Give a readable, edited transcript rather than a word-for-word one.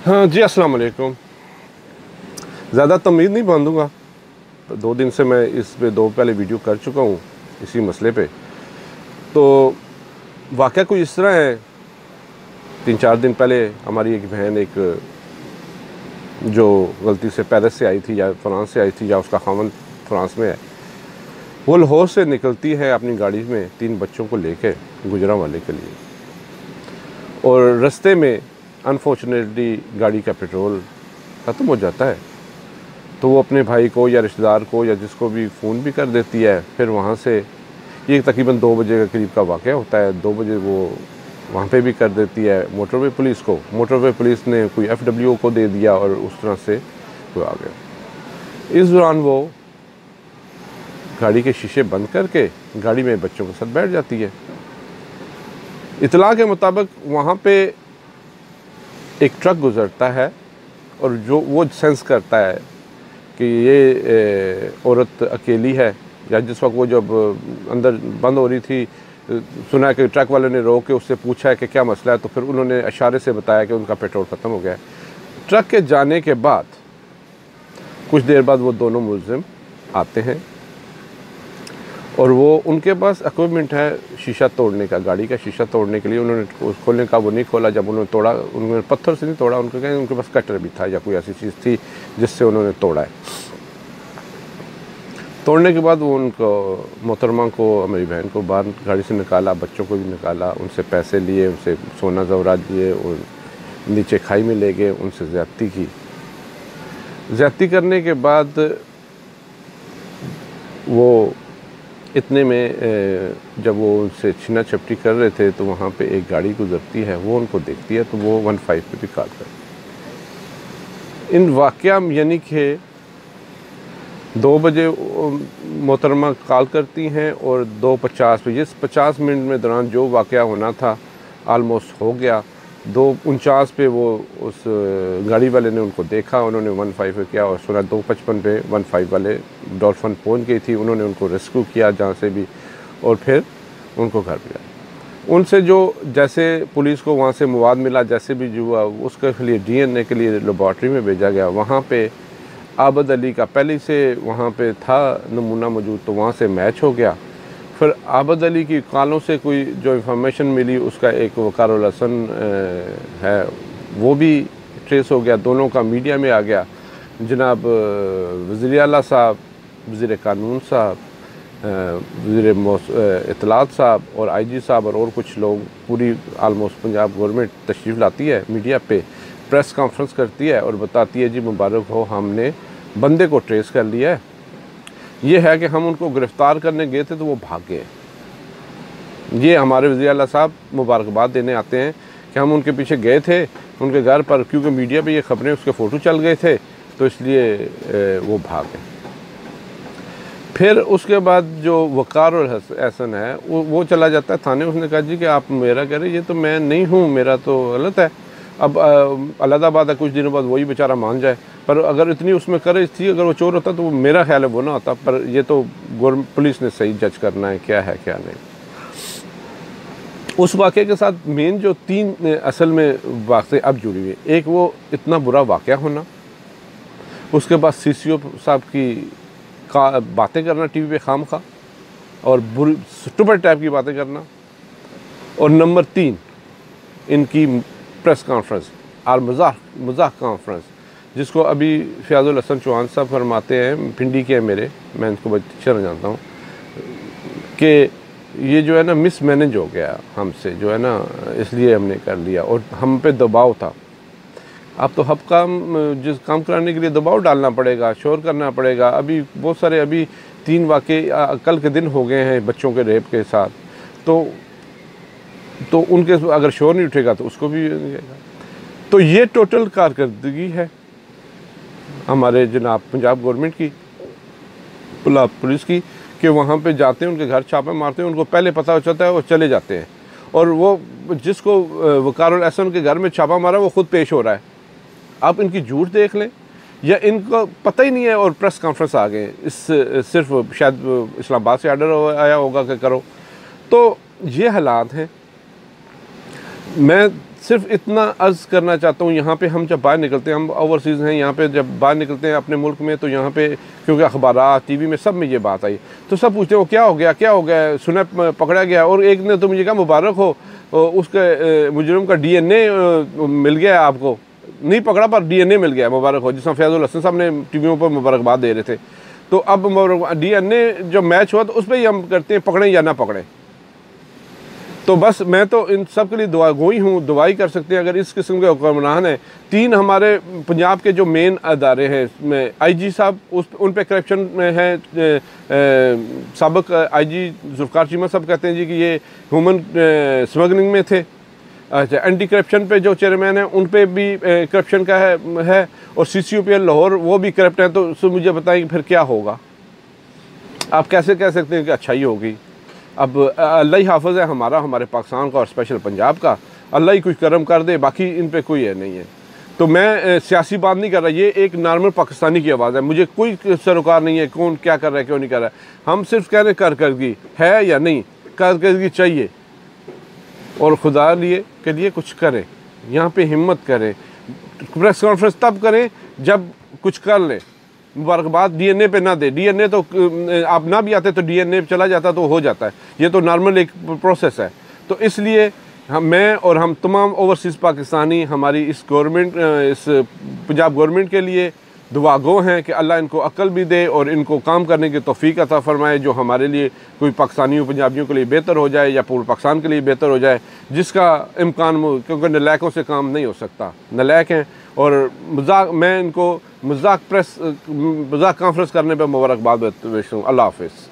हाँ जी, अस्सलाम वालेकुम। ज़्यादा तमीज़ नहीं बांधूँगा। 2 दिन से मैं इस पे 2 पहले वीडियो कर चुका हूँ इसी मसले पे। तो वाक़या कुछ इस तरह है, 3-4 दिन पहले हमारी एक बहन जो गलती से पेरिस से आई थी या फ्रांस से आई थी या उसका ख़ावंद फ्रांस में है, वो लाहौर से निकलती है अपनी गाड़ी में 3 बच्चों को लेके गुजरांवाले के लिए, और रास्ते में अनफॉर्चुनेटली गाड़ी का पेट्रोल ख़त्म हो जाता है। तो वो अपने भाई को या रिश्तेदार को या जिसको भी फ़ोन भी कर देती है। फिर वहाँ से ये तकरीबन 2 बजे के करीब का वाक़या होता है। 2 बजे वो वहाँ पे भी कर देती है मोटरवे पुलिस को। मोटरवे पुलिस ने कोई FWO को दे दिया और उस तरह से वो आ गया। इस दौरान वो गाड़ी के शीशे बंद करके गाड़ी में बच्चों के साथ बैठ जाती है। इतला के मुताबिक वहाँ पे एक ट्रक गुज़रता है और जो वो सेंस करता है कि ये औरत अकेली है, या जिस वक्त वो जब अंदर बंद हो रही थी, सुना कि ट्रक वाले ने रोक के उससे पूछा है कि क्या मसला है, तो फिर उन्होंने इशारे से बताया कि उनका पेट्रोल ख़त्म हो गया है। ट्रक के जाने के बाद कुछ देर बाद वो दोनों मुलजिम आते हैं और वो उनके पास इक्विपमेंट है शीशा तोड़ने का, गाड़ी का शीशा तोड़ने के लिए। उन्होंने खोलने का वो नहीं खोला। जब उन्होंने तोड़ा, उन्होंने पत्थर से नहीं तोड़ा, उनके पास कटर भी था या कोई ऐसी चीज़ थी जिससे उन्होंने तोड़ा है। तोड़ने के बाद वो उनको मोहतरमा को, मेरी बहन को बाहर गाड़ी से निकाला, बच्चों को भी निकाला, उनसे पैसे लिए, उनसे सोना ज़वरात दिए और नीचे खाई में ले गए, उनसे ज़्यादती की। ज़्यादती करने के बाद वो इतने में जब वो उनसे छीना झपटी कर रहे थे तो वहाँ पे एक गाड़ी गुजरती है, वो उनको देखती है तो वो 15 पे भी कॉल करती। इन वाक़या यानी कि 2 बजे मोहतरमा कॉल करती हैं और 2:50 पे, जिस 50 मिनट में दौरान जो वाक़या होना था आलमोस्ट हो गया। 2:49 पे वो उस गाड़ी वाले ने उनको देखा, उन्होंने 15 पे किया और सुना 2:55 पे 15 वाले डॉल्फिन पहुंच गई थी। उन्होंने उनको रेस्क्यू किया जहाँ से भी, और फिर उनको घर भेजा। उनसे जो जैसे पुलिस को वहाँ से मवाद मिला, जैसे भी जो हुआ उसके लिए DNA के लिए लेबॉर्ट्री में भेजा गया। वहाँ पे आबद अली का पहले से वहाँ पे था नमूना मौजूद, तो वहाँ से मैच हो गया। फिर आबद अली की कालों से कोई जो इंफॉर्मेशन मिली, उसका एक वकारुल हसन है, वो भी ट्रेस हो गया। दोनों का मीडिया में आ गया। जनाब वज़ीर आला साहब, वज़ीर कानून साहब, वज़ीर इत्तलात साहब और IG साहब और कुछ लोग, पूरी आलमोस्ट पंजाब गवर्नमेंट तशरीफ़ लाती है, मीडिया पे प्रेस कॉन्फ्रेंस करती है और बताती है जी मुबारक हो, हमने बंदे को ट्रेस कर लिया है। ये है कि हम उनको गिरफ़्तार करने गए थे तो वो भाग गए। ये हमारे वज़ीर आला साहब मुबारकबाद देने आते हैं कि हम उनके पीछे गए थे उनके घर पर, क्योंकि मीडिया पे ये ख़बरें, उसके फ़ोटो चल गए थे, तो इसलिए वो भाग गए। फिर उसके बाद जो वक़ारुल हसन है वो चला जाता है थाने। उसने कहा जी कि आप मेरा कह रहे, ये तो मैं नहीं हूँ, मेरा तो गलत है। अब अलग बात है, कुछ दिनों बाद वही बेचारा मान जाए, पर अगर इतनी उसमें करेज थी, अगर वो चोर होता तो मेरा ख्याल है वो ना होता। पर ये तो पुलिस ने सही जज करना है क्या है क्या नहीं। उस वाक़े के साथ मेन जो 3 असल में वाक़े अब जुड़ी हुई, एक वो इतना बुरा वाक़या होना, उसके बाद CCO साहब की बातें करना टीवी पे खामखा और बुरी स्टूपिड टाइप की बातें करना, और नंबर 3 इनकी प्रेस कॉन्फ्रेंस और मजाक कॉन्फ्रेंस, जिसको अभी फ़याज़ुल हसन चौहान साहब फरमाते हैं, पिंडी के मेरे, मैं इनको बहुत अच्छा जानता हूँ, कि ये जो है ना मिसमैनेज हो गया हमसे, जो है ना, इसलिए हमने कर लिया और हम पे दबाव था। अब तो हब काम, जिस काम कराने के लिए दबाव डालना पड़ेगा, शोर करना पड़ेगा। अभी बहुत सारे, अभी 3 वाक़े कल के दिन हो गए हैं बच्चों के रेप के साथ, तो उनके अगर शोर नहीं उठेगा तो उसको भी। तो ये टोटल कारकर्दगी है हमारे जनाब पंजाब गवर्नमेंट की, पुलिस की, कि वहाँ पे जाते हैं, उनके घर छापे मारते हैं, उनको पहले पता हो जाता है, वो चले जाते हैं। और वो जिसको वकारुल हसन के घर में छापा मारा वो खुद पेश हो रहा है। आप इनकी झूठ देख लें, या इनको पता ही नहीं है और प्रेस कॉन्फ्रेंस आ गए। इस सिर्फ शायद इस्लामाबाद से आर्डर आया होगा कि करो। तो ये हालात हैं। मैं सिर्फ इतना अर्ज़ करना चाहता हूँ, यहाँ पे हम जब बाहर निकलते हैं, हम ओवरसीज़ हैं, यहाँ पे जब बाहर निकलते हैं अपने मुल्क में, तो यहाँ पे क्योंकि अखबारात टीवी में सब में ये बात आई, तो सब पूछते हो क्या हो गया, सुना पकड़ा गया। और एक ने तो मुझे कहा मुबारक हो, उसके मुजरिम का DNA मिल गया आपको, नहीं पकड़ा पर DNA मिल गया, मुबारक हो। जिसमें फैज़ुल हसन साहब ने टीवियों पर मुबारकबाद दे रहे थे। तो अब DNA जो मैच हुआ तो उस पर ही हम करते हैं पकड़ें या ना पकड़ें। तो बस मैं तो इन सब के लिए दुआ गोई हूँ, दुआई कर सकते हैं अगर इस किस्म के हुक्मरान हैं। 3 हमारे पंजाब के जो मेन अदारे हैं, IG साहब उन पे करप्शन में है। साबिक IG जुल्फ़िकार चीमा साहब कहते हैं जी कि ये ह्यूमन स्मगलिंग में थे। अच्छा, एंटी करप्शन पे जो चेयरमैन हैं उन पे भी करप्शन का है और CCOPL लाहौर वो भी करप्ट हैं। तो मुझे बताएं फिर क्या होगा? आप कैसे कह सकते हैं कि अच्छाई होगी? अब अल्लाह ही हाफ़िज़ है हमारा, हमारे पाकिस्तान का और स्पेशल पंजाब का। अल्लाह ही कुछ करम कर दे, बाकी इन पे कोई है नहीं है। तो मैं सियासी बात नहीं कर रहा, ये एक नॉर्मल पाकिस्तानी की आवाज़ है। मुझे कोई सरोकार नहीं है कौन क्या कर रहा है क्यों नहीं कर रहा है। हम सिर्फ कह रहे कारकर्दगी है या नहीं, कारकर्दगी चाहिए और खुदा के लिए कुछ करें, यहाँ पे हिम्मत करें। प्रेस कॉन्फ्रेंस तब करें जब कुछ कर लें, मुबारकबाद DNA पे ना दे। DNA तो आप ना भी आते तो DNA चला जाता तो हो जाता है, ये तो नॉर्मल एक प्रोसेस है। तो इसलिए मैं और हम तमाम ओवरसीज़ पाकिस्तानी हमारी इस गवर्नमेंट, इस पंजाब गवर्नमेंट के लिए दुआ गो हैं कि अल्लाह इनको अक्ल भी दे और इनको काम करने की तौफीक अता फरमाए, जो हमारे लिए कोई पाकिस्तानियों पंजाबियों के लिए बेहतर हो जाए या पूरे पाकिस्तान के लिए बेहतर हो जाए, जिसका इम्कान, क्योंकि नलायकों से काम नहीं हो सकता, नलायक हैं। और मैं इनको मजाक कॉन्फ्रेंस करने पर मुबारकबाद देता हूँ। अल्लाह हाफ़िज़।